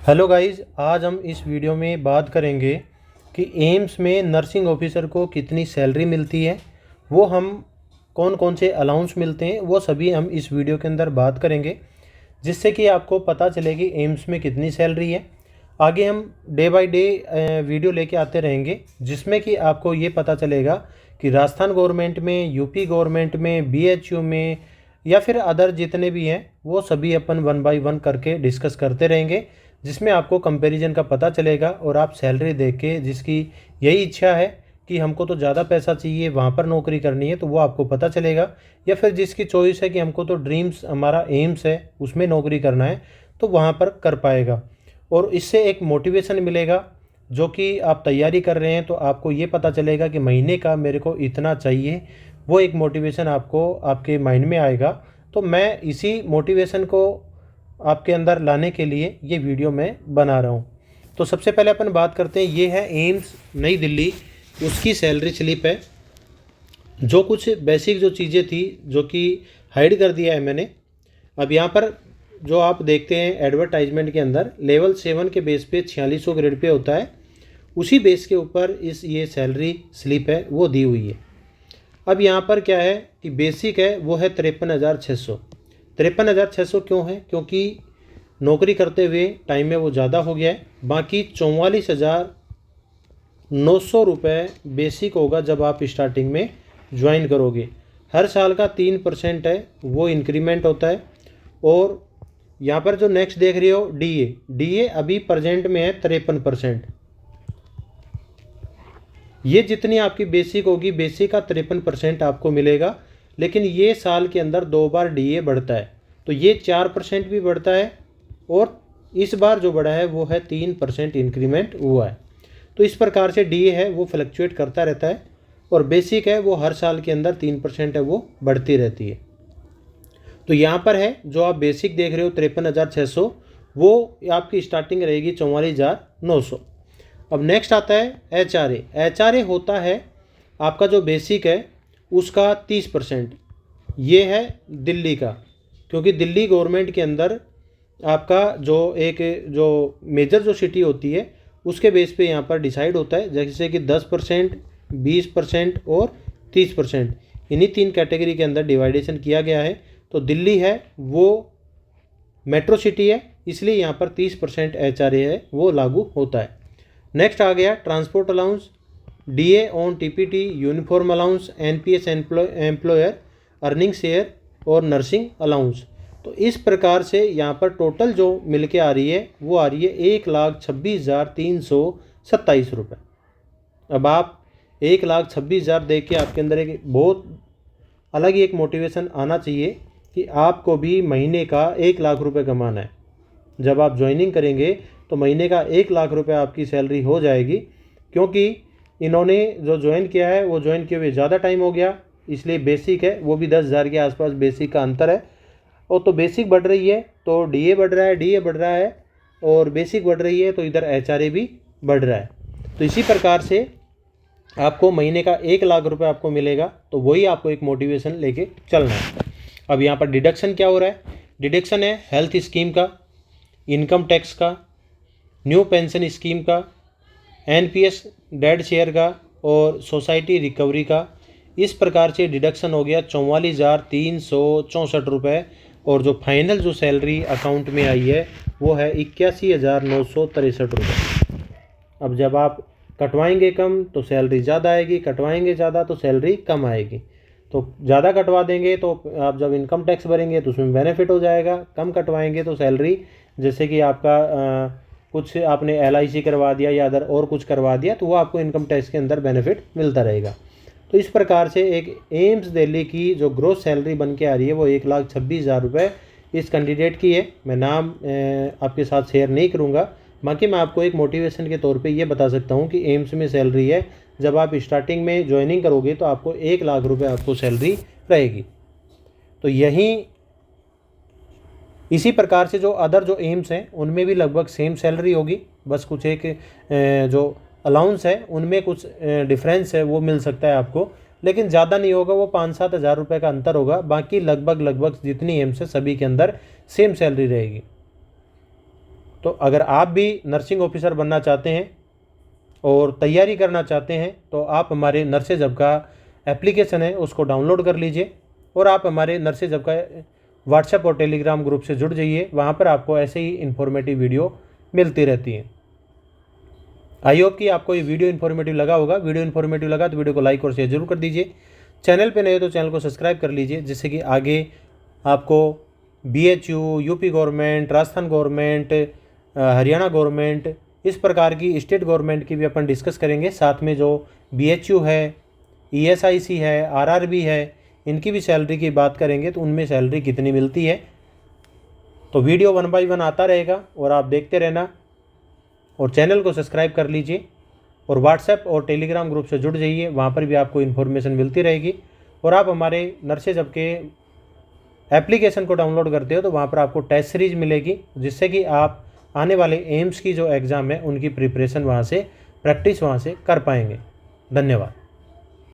Hello guys, आज हम इस वीडियो में बात करेंगे कि एम्स में नर्सिंग ऑफिसर को कितनी सैलरी मिलती है। वो हम कौन कौन से अलाउंस मिलते हैं वो सभी हम इस वीडियो के अंदर बात करेंगे, जिससे कि आपको पता चले कि एम्स में कितनी सैलरी है। आगे हम डे बाय डे वीडियो लेके आते रहेंगे, जिसमें कि आपको ये पता चलेगा कि राजस्थान गवर्नमेंट में, यूपी गवर्नमेंट में, बीएचयू में या फिर अदर जितने भी हैं वो सभी अपन वन बाय वन करके डिस्कस करते रहेंगे, जिसमें आपको कंपैरिजन का पता चलेगा और आप सैलरी देख के, जिसकी यही इच्छा है कि हमको तो ज़्यादा पैसा चाहिए, वहाँ पर नौकरी करनी है, तो वो आपको पता चलेगा। या फिर जिसकी चॉइस है कि हमको तो ड्रीम्स, हमारा एम्स है उसमें नौकरी करना है, तो वहाँ पर कर पाएगा। और इससे एक मोटिवेशन मिलेगा, जो कि आप तैयारी कर रहे हैं तो आपको ये पता चलेगा कि महीने का मेरे को इतना चाहिए। वो एक मोटिवेशन आपको आपके माइंड में आएगा। तो मैं इसी मोटिवेशन को आपके अंदर लाने के लिए ये वीडियो मैं बना रहा हूँ। तो सबसे पहले अपन बात करते हैं, ये है एम्स नई दिल्ली, उसकी सैलरी स्लिप है। जो कुछ बेसिक जो चीज़ें थी जो कि हाइड कर दिया है मैंने। अब यहाँ पर जो आप देखते हैं एडवर्टाइजमेंट के अंदर, लेवल 7 के बेस पे 4600 ग्रेड पे होता है, उसी बेस के ऊपर ये सैलरी स्लिप है वो दी हुई है। अब यहाँ पर क्या है कि बेसिक है वो है 53,600। 53,600 क्यों है? क्योंकि नौकरी करते हुए टाइम में वो ज़्यादा हो गया है। बाकी 44,900 रुपये बेसिक होगा जब आप स्टार्टिंग में ज्वाइन करोगे। हर साल का 3% है वो इंक्रीमेंट होता है। और यहाँ पर जो नेक्स्ट देख रहे हो डीए अभी प्रेजेंट में है 53%। ये जितनी आपकी बेसिक होगी, बेसिक का 53% आपको मिलेगा। लेकिन ये साल के अंदर 2 बार डीए बढ़ता है, तो ये 4% भी बढ़ता है। और इस बार जो बढ़ा है वो है 3% इंक्रीमेंट हुआ है। तो इस प्रकार से डीए है वो फ्लक्चुएट करता रहता है, और बेसिक है वो हर साल के अंदर 3% है वो बढ़ती रहती है। तो यहाँ पर है जो आप बेसिक देख रहे हो 53,600, वो आपकी स्टार्टिंग रहेगी 44,900। अब नेक्स्ट आता है एचआरए। एचआरए होता है आपका जो बेसिक है उसका 30%। ये है दिल्ली का, क्योंकि दिल्ली गवर्नमेंट के अंदर आपका जो मेजर जो सिटी होती है उसके बेस पे यहाँ पर डिसाइड होता है, जैसे कि 10%, 20% और 30%। इन्हीं 3 कैटेगरी के अंदर डिवाइडेशन किया गया है। तो दिल्ली है वो मेट्रो सिटी है, इसलिए यहाँ पर 30% एचआरए है वो लागू होता है। नेक्स्ट आ गया transport allowance, DA on TPT, uniform allowance, NPS employer earning share और नर्सिंग अलाउंस। तो इस प्रकार से यहाँ पर टोटल जो मिल के आ रही है वो आ रही है 1,26,327 रुपये। अब आप 1,26,000 देख के आपके अंदर एक बहुत अलग ही एक मोटिवेशन आना चाहिए कि आपको भी महीने का 1,00,000 रुपये कमाना है। जब आप ज्वाइनिंग करेंगे तो महीने का 1,00,000 रुपये आपकी सैलरी हो जाएगी, क्योंकि इन्होंने जो ज्वाइन किया है वो ज्वाइन किए हुए ज़्यादा टाइम हो गया, इसलिए बेसिक है वो भी 10,000 के आसपास बेसिक का अंतर है। और तो बेसिक बढ़ रही है तो डीए बढ़ रहा है, और बेसिक बढ़ रही है तो इधर एचआरए भी बढ़ रहा है। तो इसी प्रकार से आपको महीने का 1,00,000 रुपये आपको मिलेगा, तो वही आपको एक मोटिवेशन लेके चलना है। अब यहाँ पर डिडक्शन क्या हो रहा है? डिडक्शन है हेल्थ स्कीम का, इनकम टैक्स का, न्यू पेंशन स्कीम का, एनपीएस डेड शेयर का और सोसाइटी रिकवरी का। इस प्रकार से डिडक्शन हो गया 44,364 रुपये। और जो फाइनल जो सैलरी अकाउंट में आई है वो है 81,963 रुपये। अब जब आप कटवाएंगे कम तो सैलरी ज़्यादा आएगी, कटवाएंगे ज़्यादा तो सैलरी कम आएगी। तो ज़्यादा कटवा देंगे तो आप जब इनकम टैक्स भरेंगे तो उसमें बेनिफिट हो जाएगा, कम कटवाएंगे तो सैलरी, जैसे कि आपका कुछ आपने एलआईसी करवा दिया या अदर और कुछ करवा दिया तो वो आपको इनकम टैक्स के अंदर बेनिफिट मिलता रहेगा। तो इस प्रकार से एक एम्स दिल्ली की जो ग्रोस सैलरी बन के आ रही है वो 1,26,000 रुपये इस कैंडिडेट की है। मैं नाम आपके साथ शेयर नहीं करूँगा, बाकी मैं आपको एक मोटिवेशन के तौर पे ये बता सकता हूँ कि एम्स में सैलरी है, जब आप स्टार्टिंग में ज्वाइनिंग करोगे तो आपको 1,00,000 रुपये आपको सैलरी रहेगी। तो इसी प्रकार से जो अदर जो एम्स हैं उनमें भी लगभग सेम सैलरी होगी, बस कुछ एक जो अलाउंस है उनमें कुछ डिफरेंस है वो मिल सकता है आपको, लेकिन ज़्यादा नहीं होगा, वो 5-7 हज़ार रुपये का अंतर होगा। बाकी लगभग जितनी एम्स है सभी के अंदर सेम सैलरी रहेगी। तो अगर आप भी नर्सिंग ऑफिसर बनना चाहते हैं और तैयारी करना चाहते हैं तो आप हमारे नर्सेज हब का एप्लीकेशन है उसको डाउनलोड कर लीजिए और आप हमारे नर्सेज हब का व्हाट्सएप और टेलीग्राम ग्रुप से जुड़ जाइए। वहाँ पर आपको ऐसे ही इन्फॉर्मेटिव वीडियो मिलती रहती हैं। आई होप कि आपको ये वीडियो इन्फॉर्मेटिव लगा होगा। वीडियो इन्फॉर्मेटिव लगा तो वीडियो को लाइक और शेयर जरूर कर दीजिए। चैनल पे नए हो तो चैनल को सब्सक्राइब कर लीजिए, जिससे कि आगे आपको BHU, UP government, Rajasthan government, Haryana government, इस प्रकार की स्टेट गवर्नमेंट की भी अपन डिस्कस करेंगे। साथ में जो BHU है, ESIC है, RRB है, इनकी भी सैलरी की बात करेंगे तो उनमें सैलरी कितनी मिलती है। तो वीडियो 1 बाय 1 आता रहेगा और आप देखते रहना और चैनल को सब्सक्राइब कर लीजिए और व्हाट्सएप और टेलीग्राम ग्रुप से जुड़ जाइए। वहाँ पर भी आपको इन्फॉर्मेशन मिलती रहेगी। और आप हमारे नर्सेज हब के एप्लीकेशन को डाउनलोड करते हो तो वहाँ पर आपको टेस्ट सीरीज मिलेगी, जिससे कि आप आने वाले एम्स की जो एग्ज़ाम है उनकी प्रिपरेशन वहाँ से, प्रैक्टिस वहाँ से कर पाएंगे। धन्यवाद।